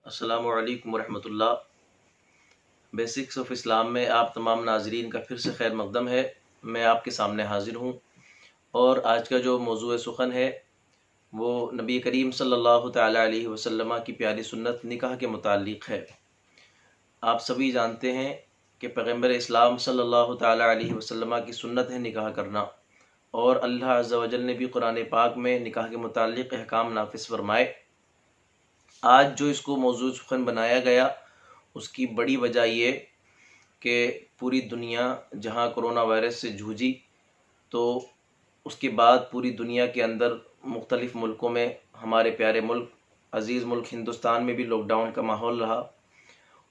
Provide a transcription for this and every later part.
السلام علیکم ورحمۃ اللہ۔ بیسکس آف اسلام میں آپ تمام ناظرین کا پھر سے خیر مقدم ہے۔ میں آپ کے سامنے حاضر ہوں اور آج کا جو موضوع سخن ہے وہ نبی کریم صلی اللہ تعالیٰ علیہ وسلم کی پیاری سنت نکاح کے متعلق ہے۔ آپ سبھی جانتے ہیں کہ پیغمبر اسلام صلی اللہ تعالیٰ علیہ وسلم کی سنت ہے نکاح کرنا، اور اللہ عز و جل نے بھی قرآن پاک میں نکاح کے متعلق احکام نافذ فرمائے۔ آج جو اس کو موضوع سخن بنایا گیا اس کی بڑی وجہ یہ کہ پوری دنیا جہاں کرونا وائرس سے جھوجی، تو اس کے بعد پوری دنیا کے اندر مختلف ملکوں میں، ہمارے پیارے ملک عزیز ملک ہندوستان میں بھی لاک ڈاؤن کا ماحول رہا،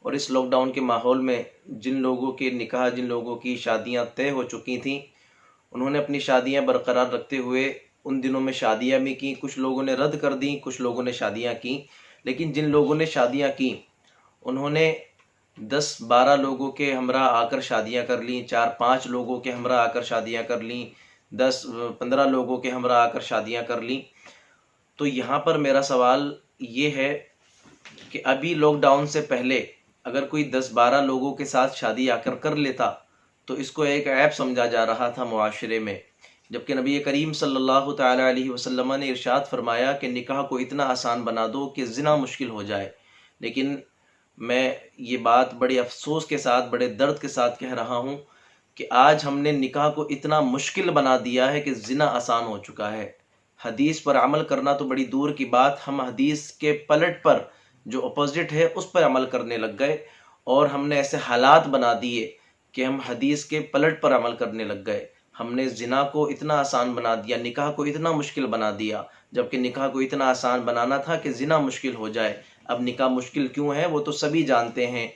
اور اس لاک ڈاؤن کے ماحول میں جن لوگوں کے نکاح، جن لوگوں کی شادیاں طے ہو چکی تھیں، انہوں نے اپنی شادیاں برقرار رکھتے ہوئے ان دنوں میں شادیاں بھی کیں۔ کچھ لوگوں نے رد کر دیں، کچھ لوگوں نے شادیاں کیں، لیکن جن لوگوں نے شادیاں کیں انہوں نے 10-12 لوگوں کے ہمراہ آ کر شادیاں کر لیں، 4-5 لوگوں کے ہمراہ آ کر شادیاں کر لیں، 10-15 لوگوں کے ہمراہ آ کر شادیاں کر لیں۔ تو یہاں پر میرا سوال یہ ہے کہ ابھی لاک ڈاؤن سے پہلے اگر کوئی 10-12 لوگوں کے ساتھ شادی آ کر لیتا تو اس کو ایک عیب سمجھا جا رہا تھا معاشرے میں، جبکہ نبی کریم صلی اللہ تعالیٰ علیہ وسلم نے ارشاد فرمایا کہ نکاح کو اتنا آسان بنا دو کہ زنا مشکل ہو جائے۔ لیکن میں یہ بات بڑے افسوس کے ساتھ، بڑے درد کے ساتھ کہہ رہا ہوں کہ آج ہم نے نکاح کو اتنا مشکل بنا دیا ہے کہ زنا آسان ہو چکا ہے۔ حدیث پر عمل کرنا تو بڑی دور کی بات، ہم حدیث کے پلٹ پر جو اپوزٹ ہے اس پر عمل کرنے لگ گئے، اور ہم نے ایسے حالات بنا دیے کہ ہم حدیث کے پلٹ پر عمل کرنے لگ گئے۔ ہم نے زنا کو اتنا آسان بنا دیا، نکاح کو اتنا مشکل بنا دیا، جبکہ نکاح کو اتنا آسان بنانا تھا کہ زنا مشکل ہو جائے۔ اب نکاح مشکل کیوں ہے وہ تو سبھی جانتے ہیں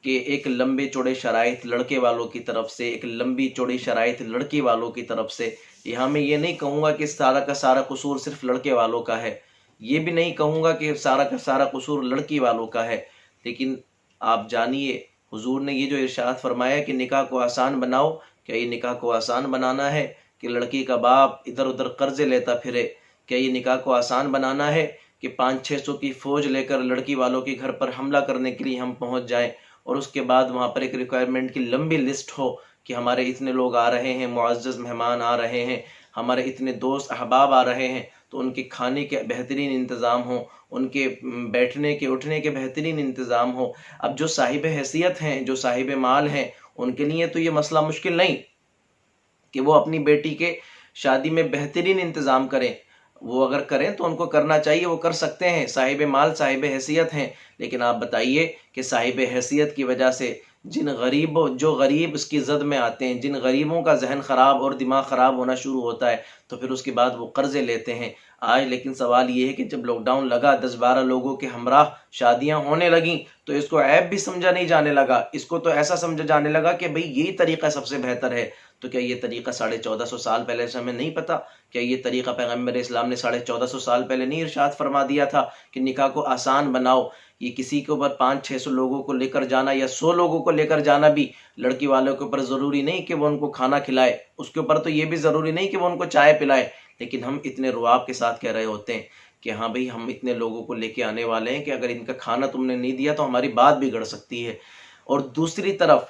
کہ ایک لمبے چوڑے شرائط لڑکے والوں کی طرف سے، ایک لمبی چوڑی شرائط لڑکی والوں کی طرف سے۔ یہاں میں یہ نہیں کہوں گا کہ سارا کا سارا قصور صرف لڑکے والوں کا ہے، یہ بھی نہیں کہوں گا کہ سارا کا سارا قصور لڑکی والوں کا ہے، لیکن آپ جانیے حضور نے یہ جو ارشاد فرمایا کہ نکاح کو آسان بناؤ، کیا یہ نکاح کو آسان بنانا ہے کہ لڑکی کا باپ ادھر ادھر قرضے لیتا پھرے؟ کیا یہ نکاح کو آسان بنانا ہے کہ 500-600 کی فوج لے کر لڑکی والوں کے گھر پر حملہ کرنے کے لیے ہم پہنچ جائیں، اور اس کے بعد وہاں پر ایک ریکوائرمنٹ کی لمبی لسٹ ہو کہ ہمارے اتنے لوگ آ رہے ہیں، معزز مہمان آ رہے ہیں، ہمارے اتنے دوست احباب آ رہے ہیں، تو ان کے کھانے کے بہترین انتظام ہو، ان کے بیٹھنے کے اٹھنے کے بہترین انتظام ہو۔ اب جو صاحب حیثیت ہیں، جو صاحب مال ہیں، ان کے لیے تو یہ مسئلہ مشکل نہیں کہ وہ اپنی بیٹی کے شادی میں بہترین انتظام کریں۔ وہ اگر کریں تو ان کو کرنا چاہیے، وہ کر سکتے ہیں، صاحب مال صاحب حیثیت ہیں۔ لیکن آپ بتائیے کہ صاحب حیثیت کی وجہ سے جو غریب اس کی زد میں آتے ہیں، جن غریبوں کا ذہن خراب اور دماغ خراب ہونا شروع ہوتا ہے، تو پھر اس کے بعد وہ قرضے لیتے ہیں۔ آج لیکن سوال یہ ہے کہ جب لاک ڈاؤن لگا، 10-12 لوگوں کے ہمراہ شادیاں ہونے لگیں، تو اس کو عیب بھی سمجھا نہیں جانے لگا، اس کو تو ایسا سمجھا جانے لگا کہ بھئی یہی طریقہ سب سے بہتر ہے۔ تو کیا یہ طریقہ 1450 سال پہلے سے ہمیں نہیں پتا؟ کیا یہ طریقہ پیغمبر اسلام نے 1450 سال پہلے نہیں ارشاد فرما دیا تھا کہ نکاح کو آسان بناؤ؟ یہ کسی کے اوپر 500-600 لوگوں کو لے کر جانا یا 100 لوگوں کو لے کر جانا بھی لڑکی والوں کے اوپر ضروری نہیں کہ وہ ان کو کھانا کھلائے، اس کے اوپر تو یہ بھی ضروری نہیں کہ وہ ان کو چائے پلائے، لیکن ہم اتنے رواب کے ساتھ کہہ رہے ہوتے ہیں کہ ہاں بھئی ہم اتنے لوگوں کو لے کے آنے والے ہیں کہ اگر ان کا کھانا تم نے نہیں دیا تو ہماری بات بگڑ سکتی ہے۔ اور دوسری طرف،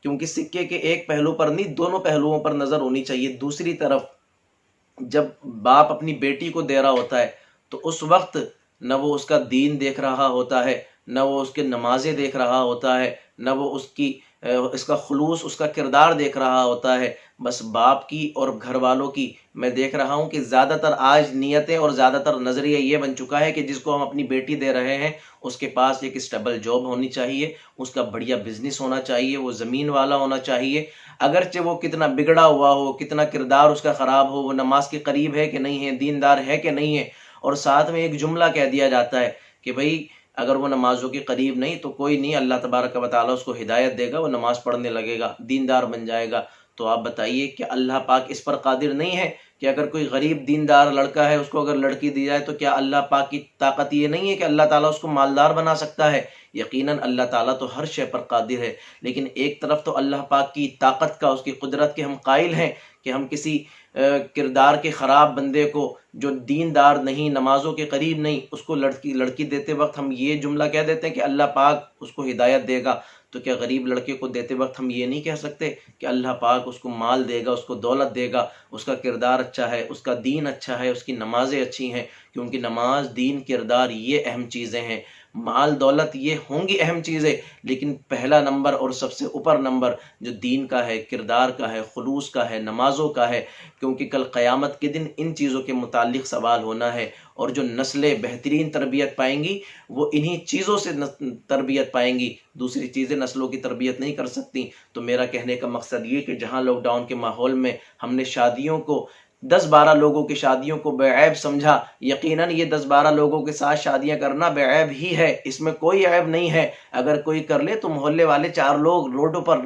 کیونکہ سکے کے ایک پہلو پر نہیں دونوں پہلوؤں پر نظر ہونی چاہیے، دوسری طرف جب باپ اپنی بیٹی کو دے رہا ہوتا ہے تو اس وقت نہ وہ اس کا دین دیکھ رہا ہوتا ہے، نہ وہ اس کے نمازیں دیکھ رہا ہوتا ہے، نہ وہ اس کا خلوص، اس کا کردار دیکھ رہا ہوتا ہے، بس باپ کی اور گھر والوں کی۔ میں دیکھ رہا ہوں کہ زیادہ تر آج نیتیں اور زیادہ تر نظریہ یہ بن چکا ہے کہ جس کو ہم اپنی بیٹی دے رہے ہیں اس کے پاس ایک اسٹیبل جاب ہونی چاہیے، اس کا بڑھیا بزنس ہونا چاہیے، وہ زمین والا ہونا چاہیے، اگرچہ وہ کتنا بگڑا ہوا ہو، کتنا کردار اس کا خراب ہو، وہ نماز کے قریب ہے کہ نہیں ہے، دیندار ہے کہ نہیں ہے۔ اور ساتھ میں ایک جملہ کہہ دیا جاتا ہے کہ بھئی اگر وہ نمازوں کے قریب نہیں تو کوئی نہیں، اللہ تبارک و تعالیٰ اس کو ہدایت دے گا، وہ نماز پڑھنے لگے گا، دیندار بن جائے گا۔ تو آپ بتائیے کہ اللہ پاک اس پر قادر نہیں ہے کہ اگر کوئی غریب دیندار لڑکا ہے اس کو اگر لڑکی دی جائے تو کیا اللہ پاک کی طاقت یہ نہیں ہے کہ اللہ تعالیٰ اس کو مالدار بنا سکتا ہے؟ یقیناً اللہ تعالیٰ تو ہر شے پر قادر ہے، لیکن ایک طرف تو اللہ پاک کی طاقت کا، اس کی قدرت کے ہم قائل ہیں کہ ہم کسی کردار کے خراب بندے کو، جو دیندار نہیں، نمازوں کے قریب نہیں، اس کو لڑکی دیتے وقت ہم یہ جملہ کہہ دیتے ہیں کہ اللہ پاک اس کو ہدایت دے گا، تو کیا غریب لڑکے کو دیتے وقت ہم یہ نہیں کہہ سکتے کہ اللہ پاک اس کو مال دے گا، اس کو دولت دے گا، اس کا کردار اچھا ہے، اس کا دین اچھا ہے، اس کی نمازیں اچھی ہیں؟ کیونکہ نماز، دین، کردار یہ اہم چیزیں ہیں۔ مال دولت یہ ہوں گی اہم چیزیں، لیکن پہلا نمبر اور سب سے اوپر نمبر جو دین کا ہے، کردار کا ہے، خلوص کا ہے، نمازوں کا ہے، کیونکہ کل قیامت کے دن ان چیزوں کے متعلق سوال ہونا ہے، اور جو نسلیں بہترین تربیت پائیں گی وہ انہی چیزوں سے تربیت پائیں گی، دوسری چیزیں نسلوں کی تربیت نہیں کر سکتی۔ تو میرا کہنے کا مقصد یہ کہ جہاں لاک ڈاؤن کے ماحول میں ہم نے شادیوں کو 10-12 لوگوں کی شادیوں کو بے عیب سمجھا، یقیناً یہ 10-12 لوگوں کے ساتھ شادیاں کرنا بے عیب ہی ہے، اس میں کوئی عیب نہیں ہے۔ اگر کوئی کر لے تو محلے والے 4 لوگ روڈوں پر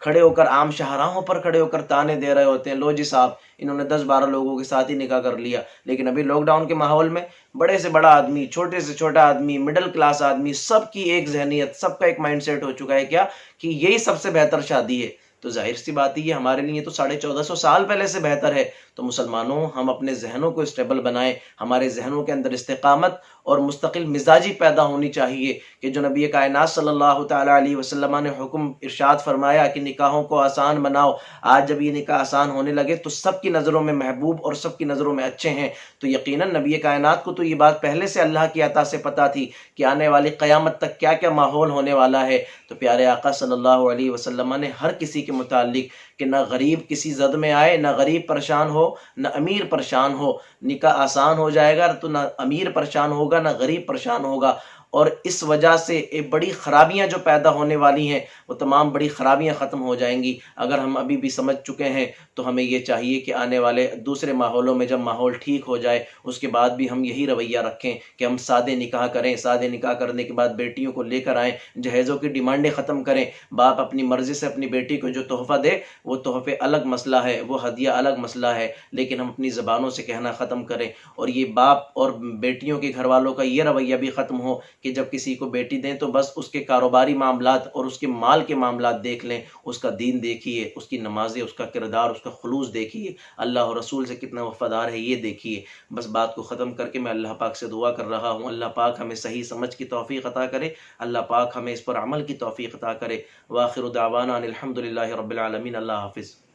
کھڑے ہو کر، عام شاہراہوں پر کھڑے ہو کر تانے دے رہے ہوتے ہیں، لو جی صاحب انہوں نے 10-12 لوگوں کے ساتھ ہی نکاح کر لیا۔ لیکن ابھی لاک ڈاؤن کے ماحول میں بڑے سے بڑا آدمی، چھوٹے سے چھوٹا آدمی، مڈل کلاس آدمی، سب کی ایک ذہنیت، سب کا ایک مائنڈ سیٹ ہو چکا ہے کیا کہ یہی سب سے بہتر شادی ہے۔ تو ظاہر سی بات ہے یہ ہمارے لیے تو 1450 سال پہلے سے بہتر ہے۔ تو مسلمانوں، ہم اپنے ذہنوں کو اسٹیبل بنائیں، ہمارے ذہنوں کے اندر استقامت اور مستقل مزاجی پیدا ہونی چاہیے کہ جو نبی کائنات صلی اللہ تعالیٰ علیہ وسلم نے حکم ارشاد فرمایا کہ نکاحوں کو آسان بناؤ، آج جب یہ نکاح آسان ہونے لگے تو سب کی نظروں میں محبوب اور سب کی نظروں میں اچھے ہیں، تو یقیناً نبی کائنات کو تو یہ بات پہلے سے اللہ کی عطا سے پتہ تھی کہ آنے والی قیامت تک کیا کیا ماحول ہونے والا ہے۔ تو پیارے آقا صلی اللہ علیہ وسلم نے ہر کسی کے متعلق کہ نہ غریب کسی زد میں آئے، نہ غریب پریشان ہو، نہ امیر پریشان ہو، نکاح آسان ہو جائے گا تو نہ امیر پریشان ہوگا نہ غریب پریشان ہوگا، اور اس وجہ سے بڑی خرابیاں جو پیدا ہونے والی ہیں وہ تمام بڑی خرابیاں ختم ہو جائیں گی۔ اگر ہم ابھی بھی سمجھ چکے ہیں تو ہمیں یہ چاہیے کہ آنے والے دوسرے ماحولوں میں جب ماحول ٹھیک ہو جائے اس کے بعد بھی ہم یہی رویہ رکھیں کہ ہم سادے نکاح کریں، سادے نکاح کرنے کے بعد بیٹیوں کو لے کر آئیں، جہیزوں کی ڈیمانڈیں ختم کریں، باپ اپنی مرضی سے اپنی بیٹی کو جو تحفہ دے وہ تحفے الگ مسئلہ ہے، وہ ہدیہ الگ مسئلہ ہے، لیکن ہم اپنی زبانوں سے کہنا ختم کریں، اور یہ باپ اور بیٹیوں کے گھر والوں کا یہ رویہ بھی ختم ہو کہ جب کسی کو بیٹی دیں تو بس اس کے کاروباری معاملات اور اس کے مال کے معاملات دیکھ لیں، اس کا دین دیکھیے، اس کی نمازیں، اس کا کردار، اس کا خلوص دیکھیے، اللہ اور رسول سے کتنا وفادار ہے یہ دیکھیے۔ بس بات کو ختم کر کے میں اللہ پاک سے دعا کر رہا ہوں، اللہ پاک ہمیں صحیح سمجھ کی توفیق عطا کرے، اللہ پاک ہمیں اس پر عمل کی توفیق عطا کرے۔ وآخر دعوانا ان الحمد للہ رب العالمین۔ اللہ حافظ۔